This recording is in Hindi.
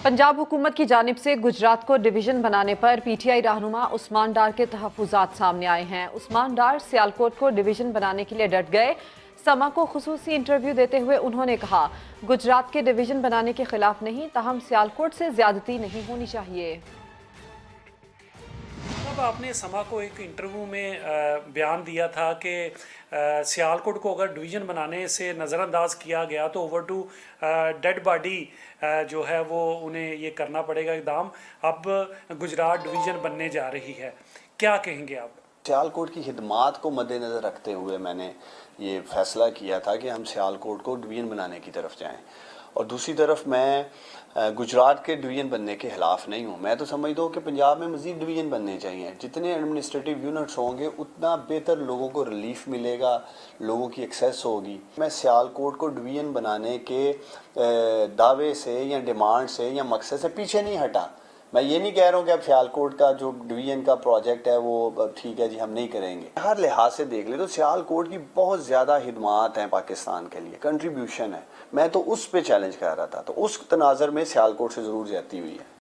पंजाब हुकूमत की जानिब से गुजरात को डिवीजन बनाने पर पीटीआई रहनुमा उस्मान डार के तहफ़्फ़ुज़ात सामने आए हैं। उस्मान डार सियालकोट को डिवीजन बनाने के लिए डट गए। समा को खुसूसी इंटरव्यू देते हुए उन्होंने कहा, गुजरात के डिवीजन बनाने के खिलाफ नहीं, ताहम सियालकोट से ज्यादती नहीं होनी चाहिए। अब आपने समा को एक इंटरव्यू में बयान दिया था कि सियालकोट को अगर डिवीज़न बनाने से नज़रअंदाज किया गया तो ओवर टू डेड बॉडी जो है वो उन्हें ये करना पड़ेगा इक़दाम। अब गुजरात डिवीज़न बनने जा रही है, क्या कहेंगे आप? सियालकोट की खिदमात को मद्देनज़र रखते हुए मैंने ये फ़ैसला किया था कि हम सियालकोट को डिवीज़न बनाने की तरफ जाएं। और दूसरी तरफ मैं गुजरात के डिवीज़न बनने के ख़िलाफ़ नहीं हूँ। मैं तो समझता हूँ कि पंजाब में मज़ीद डिवीज़न बनने चाहिए। जितने एडमिनिस्ट्रेटिव यूनिट्स होंगे उतना बेहतर लोगों को रिलीफ मिलेगा, लोगों की एक्सेस होगी। मैं सियालकोट को डिवीज़न बनाने के दावे से या डिमांड से या मकसद से पीछे नहीं हटा। मैं ये नहीं कह रहा हूँ कि अब सियालकोट का जो डिवीज़न का प्रोजेक्ट है वो ठीक है जी हम नहीं करेंगे। हर लिहाज से देख ले तो सियालकोट की बहुत ज़्यादा खिदमात हैं पाकिस्तान के लिए, कंट्रीब्यूशन है। मैं तो उस पे चैलेंज कर रहा था, तो उस तनाज़र में सियालकोट से ज़रूर ज़्यादती हुई है।